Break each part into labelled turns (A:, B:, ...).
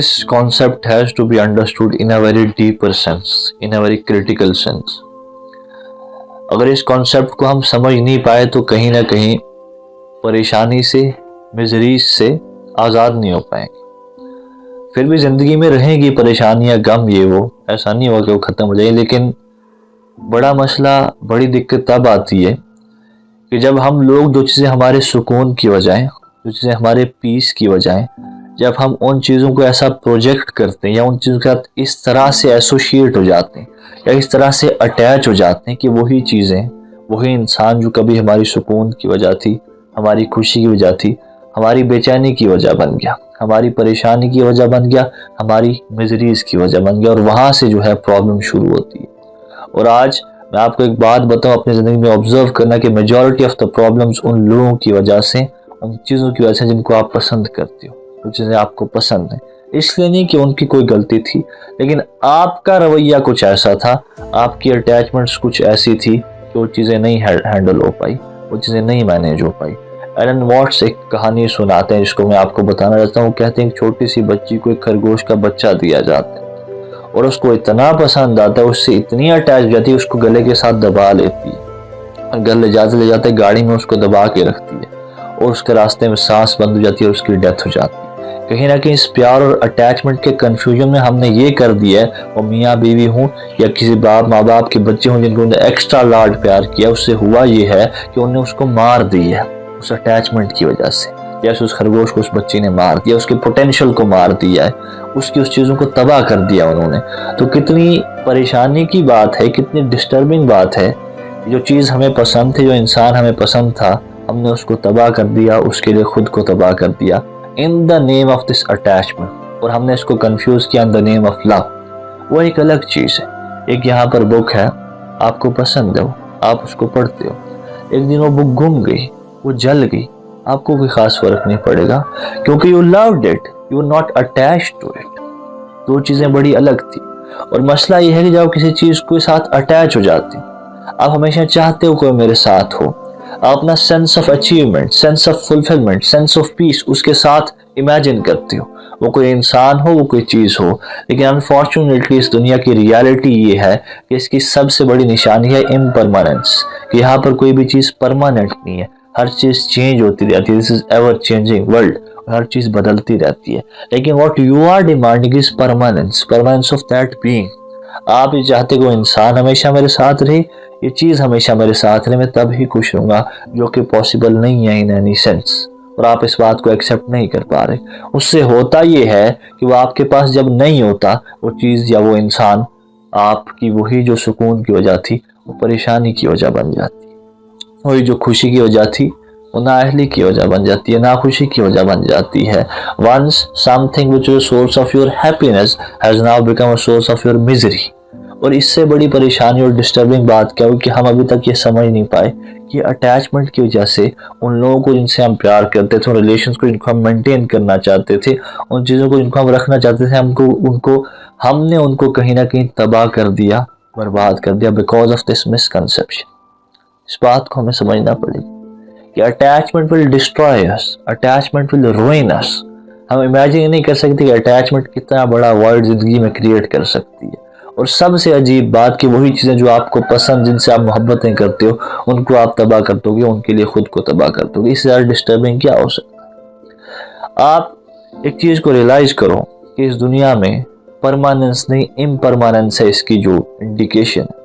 A: this concept has to be understood in a very deeper sense, in a very critical sense. अगर इस concept को हम समझ नहीं पाए तो कहीं ना कहीं परेशानी से, मिजरीज से आज़ाद नहीं हो पाएंगे। फिर भी ज़िंदगी में रहेंगी परेशानियां, गम, ये वो, ऐसा नहीं होगा कि वो ख़त्म हो जाए। लेकिन बड़ा मसला, बड़ी दिक्कत तब आती है कि जब हम लोग जो चीज़ें हमारे सुकून की वजह, जो चीज़ें हमारे पीस की वजह, जब हम उन चीज़ों को ऐसा प्रोजेक्ट करते हैं या उन चीज़ों के साथ इस तरह से एसोसिएट हो जाते हैं या इस तरह से अटैच हो जाते हैं कि वही चीज़ें, वही इंसान जो कभी हमारी सुकून की वजह थी, हमारी खुशी की वजह थी, हमारी बेचैनी की वजह बन गया, हमारी परेशानी की वजह बन गया, हमारी मिजरीज की वजह बन गया, और वहाँ से जो है प्रॉब्लम शुरू होती है। और आज मैं आपको एक बात बताऊं, अपनी ज़िंदगी में ऑब्जर्व करना कि मेजॉरिटी ऑफ द प्रॉब्लम्स उन लोगों की वजह से, उन चीज़ों की वजह से जिनको आप पसंद करते हो, जो चीज़ें आपको पसंद हैं। इसलिए नहीं कि उनकी कोई गलती थी, लेकिन आपका रवैया कुछ ऐसा था, आपकी अटैचमेंट्स कुछ ऐसी थी कि वो चीज़ें नहीं हैंडल हो पाई, वो चीज़ें नहीं मैनेज हो पाई। एलन वॉट्स एक कहानी सुनाते हैं जिसको मैं आपको बताना चाहता हूँ। कहते हैं एक छोटी सी बच्ची को एक खरगोश का बच्चा दिया जाता है और उसको इतना पसंद आता है, उससे इतनी अटैच हो जाती है, उसको गले के साथ दबा लेती है और घर ले जाते गाड़ी में उसको दबा के रखती है और उसके रास्ते में सांस बंद हो जाती है और उसकी डेथ हो जाती है। कहीं ना कहीं इस प्यार और अटैचमेंट के कंफ्यूजन में हमने ये कर दिया है, वो मियाँ बीवी हूँ या किसी माँ बाप के बच्चे हों जिनको उन्होंने एक्स्ट्रा लाड प्यार किया, उससे हुआ ये है कि उन्होंने उसको मार दी है उस अटैचमेंट की वजह से। जैसे उस खरगोश को उस बच्ची ने मार दिया, उसके पोटेंशियल को मार दिया है, उसकी उस चीज़ों को तबाह कर दिया उन्होंने। तो कितनी परेशानी की बात है, कितनी डिस्टर्बिंग बात है। जो चीज़ हमें पसंद थी, जो इंसान हमें पसंद था, हमने उसको तबाह कर दिया, उसके लिए खुद को तबाह कर दिया in the name of this attachment, और हमने इसको कंफ्यूज किया in the name of love. वो एक अलग चीज़ है। एक यहाँ पर बुक है, आपको पसंद है, आप उसको पढ़ते हो, एक दिन वो बुक गुम गई, वो जल गई, आपको कोई खास फर्क नहीं पड़ेगा क्योंकि you loved it, you are not attached to it. दो चीजें बड़ी अलग थी। और मसला ये है कि जब किसी चीज के साथ अटैच हो जाते, आप हमेशा चाहते हो कोई मेरे साथ हो, आप अपना sense of achievement, sense of fulfilment, sense of peace उसके साथ इमेजिन करते हो, वो कोई इंसान हो, वो कोई चीज हो। लेकिन अनफॉर्चुनेटली इस दुनिया की रियलिटी ये है कि इसकी सबसे बड़ी निशानी है इम्परमानेंस, कि यहाँ पर कोई भी चीज परमानेंट नहीं है, हर चीज चेंज होती रहती है। This is ever changing world, हर चीज बदलती रहती है। लेकिन what you are demanding is permanence, permanence of that being. आप ये चाहते हो इंसान हमेशा मेरे साथ रहे, ये चीज हमेशा मेरे साथ रहे, मैं तब ही खुश रहूंगा, जो कि पॉसिबल नहीं है इन एनी सेंस। और आप इस बात को एक्सेप्ट नहीं कर पा रहे। उससे होता ये है कि वो आपके पास जब नहीं होता, वो चीज या वो इंसान, आपकी वही जो सुकून की वजह थी, वो परेशानी की वजह बन जाती है। वही जो खुशी की वजह थी, वो नाअहली की वजह बन जाती है, नाखुशी की वजह बन जाती है। Once something which is source of your happiness has now become a source of your misery. और इससे बड़ी परेशानी और डिस्टर्बिंग बात क्या हुई कि हम अभी तक ये समझ नहीं पाए कि अटैचमेंट की वजह से उन लोगों को जिनसे हम प्यार करते थे, उन रिलेशंस को जिनको हम मेंटेन करना चाहते थे, उन चीज़ों को जिनको हम रखना चाहते थे, हमने उनको कहीं ना कहीं तबाह कर दिया, बर्बाद कर दिया, बिकॉज ऑफ दिस मिसकंसेप्शन। इस बात को हमें समझना पड़ेगा कि attachment will destroy us, attachment will ruin us. हम इमेजिन नहीं कर सकते कि अटैचमेंट कितना बड़ा वर्ड जिंदगी में क्रिएट कर सकती है। और सबसे अजीब बात कि वही चीज़ें जो आपको पसंद, जिनसे आप मोहब्बतें करते हो, उनको आप तबाह कर दोगे, उनके लिए खुद को तबाह कर दोगे। इससे ज़्यादा डिस्टर्बिंग क्या हो सकता है। आप एक चीज़ को रियलाइज करो कि इस दुनिया में परमानेंस नहीं, इम्परमानेंस है इसकी जो इंडिकेशन है।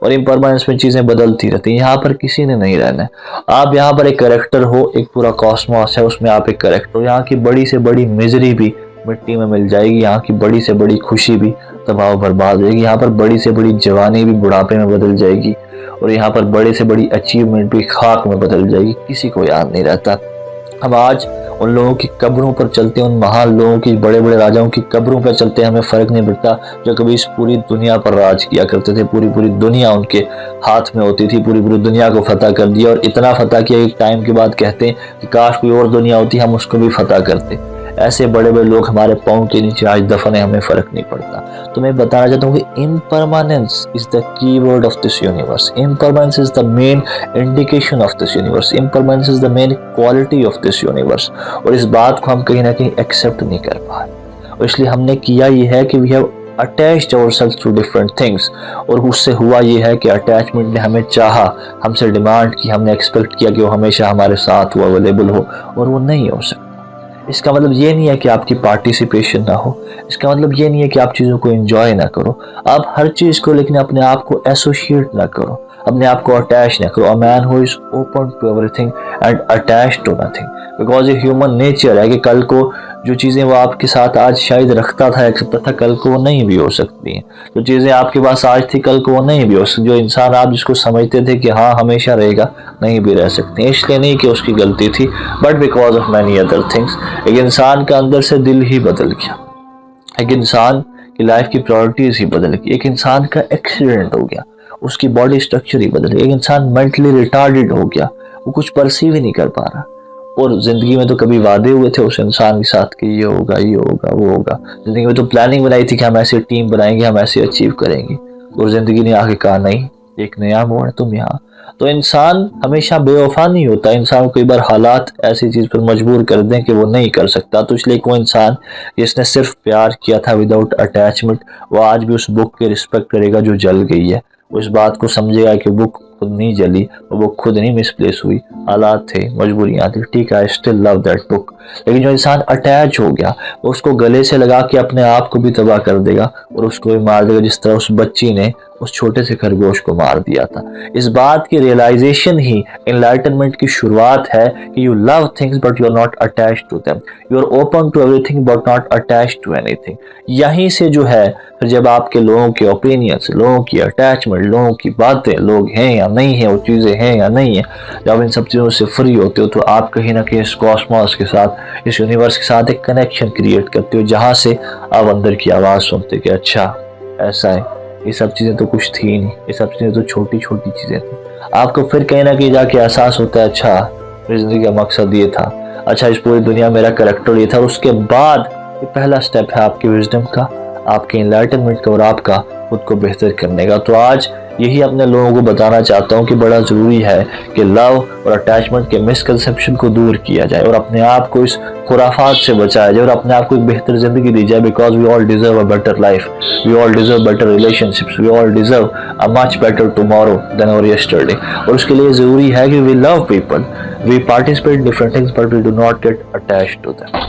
A: और इम्परमानेंस में चीज़ें बदलती रहती हैं। यहाँ पर किसी ने नहीं रहना है। आप यहाँ पर एक कैरेक्टर हो, एक पूरा कॉस्मोस है, उसमें आप एक कैरेक्टर हो। यहाँ की बड़ी से बड़ी मिजरी भी मिट्टी में मिल जाएगी, यहाँ की बड़ी से बड़ी खुशी भी तबाह बर्बाद हो जाएगी, यहाँ पर बड़ी से बड़ी जवानी भी बुढ़ापे में बदल जाएगी, और यहाँ पर बड़ी से बड़ी अचीवमेंट भी खाक में बदल जाएगी। किसी को याद नहीं रहता। हम आज उन लोगों की कब्रों पर चलते हैं, उन महान लोगों की, बड़े बड़े राजाओं की कब्रों पर चलते हैं, हमें फ़र्क नहीं पड़ता, जो कभी इस पूरी दुनिया पर राज किया करते थे। पूरी पूरी दुनिया उनके हाथ में होती थी, पूरी पूरी दुनिया को फतह कर दिया। और इतना फतह किया एक टाइम के बाद कहते हैं कि काश कोई और दुनिया होती, हम उसको भी फतह करते। ऐसे बड़े बड़े लोग हमारे पाँव के नीचे आज दफन है, हमें फ़र्क नहीं पड़ता। तो मैं बताना चाहता हूँ कि impermanence is the keyword of this universe. Impermanence is the main indication of this universe. Impermanence is the main quality of this universe. और इस बात को हम कहीं ना कहीं एक्सेप्ट नहीं कर पा रहे। और इसलिए हमने किया ये है कि we have attached ourselves to different things, और उससे हुआ ये है कि अटैचमेंट ने हमें चाहा, हमसे डिमांड की, हमने एक्सपेक्ट किया कि वो हमेशा हमारे साथ हो, अवेलेबल हो, और वो नहीं हो सकता। इसका मतलब ये नहीं है कि आपकी पार्टिसिपेशन ना हो, इसका मतलब ये नहीं है कि आप चीज़ों को एंजॉय ना करो, आप हर चीज़ को, लेकिन अपने आप को एसोसिएट ना करो, अपने आप को अटैच ना करो। A man who is open to everything and attach to nothing, because ये ह्यूमन नेचर है कि कल को जो चीज़ें वो आपके साथ आज शायद रखता था, एक्सेप्ट था, कल को वो नहीं भी हो सकती हैं। जो चीज़ें आपके पास आज थी कल को वो नहीं भी हो सकती। जो इंसान आप जिसको समझते थे कि हाँ हमेशा रहेगा, नहीं भी रह सकते। इसलिए नहीं कि उसकी गलती थी, but because of many other things. एक इंसान का अंदर से दिल ही बदल गया, एक इंसान की लाइफ की प्रायोरिटीज ही बदल गई, एक इंसान का एक्सीडेंट हो गया, उसकी बॉडी स्ट्रक्चर ही बदल गया, एक इंसान मेंटली रिटार्डेड हो गया, वो कुछ परसीव ही नहीं कर पा रहा। और जिंदगी में तो कभी वादे हुए थे उस इंसान के साथ कि ये होगा, ये होगा, वो होगा। जिंदगी में तो प्लानिंग बनाई थी कि हम ऐसे टीम बनाएंगे, हम ऐसे अचीव करेंगे, और जिंदगी ने आके कहा नहीं, एक नया मोड़ है, तुम यहाँ। तो इंसान हमेशा बेवफा नहीं होता, इंसान को कई बार हालात ऐसी चीज पर मजबूर कर दें कि वो नहीं कर सकता। तो इसलिए कोई इंसान जिसने सिर्फ प्यार किया था विदाउट अटैचमेंट, वो आज भी उस बुक की रिस्पेक्ट करेगा जो जल गई है। वो इस बात को समझेगा कि बुक खुद नहीं जली, वो खुद नहीं मिसप्लेस हुई, हालात थे, मजबूरियां थी, ठीक है, I still love that book. लेकिन जो इंसान अटैच हो गया, वो उसको गले से लगा के अपने आप को भी तबाह कर देगा और उसको भी मार देगा, जिस तरह उस बच्ची ने उस छोटे से खरगोश को मार दिया था। इस बात की रियलाइजेशन ही एनलाइटनमेंट की शुरुआत है कि you love things but you are not attached to them, you are open to everything but not attached to anything. यहीं से जो है फिर जब आपके लोगों के ओपिनियंस, लोगों की अटैचमेंट, लोगों की बातें, लोग हैं या नहीं है, वो चीज़ें हैं या नहीं है, जब इन सब चीज़ों से फ्री होते हो तो आप कहीं ना कहीं इस कॉस्मोस के साथ, इस यूनिवर्स के साथ एक कनेक्शन क्रिएट करते हो, जहाँ से आप अंदर की आवाज़ सुनते कि अच्छा ऐसा है, ये सब चीज़ें तो कुछ थी नहीं, ये सब चीज़ें तो छोटी छोटी चीज़ें थी। आपको फिर कहीं ना कहीं जाके एहसास होता है अच्छा मेरी ज़िंदगी का मकसद ये था, अच्छा इस पूरी दुनिया मेरा कैरेक्टर ये था। और उसके बाद ये पहला स्टेप है आपकी विजडम का, आपके एनलाइटनमेंट का और आपका खुद को बेहतर करने का। तो आज यही अपने लोगों को बताना चाहता हूँ कि बड़ा ज़रूरी है कि लव और अटैचमेंट के मिसकंसेप्शन को दूर किया जाए और अपने आप को इस खुराफात से बचाया जाए और अपने आप को एक बेहतर ज़िंदगी दी जाए। Because we all deserve a better life, we all deserve better relationships, we all deserve a much better tomorrow than our yesterday. और उसके लिए ज़रूरी है कि we love people, we participate in different things but we do not get attached to them.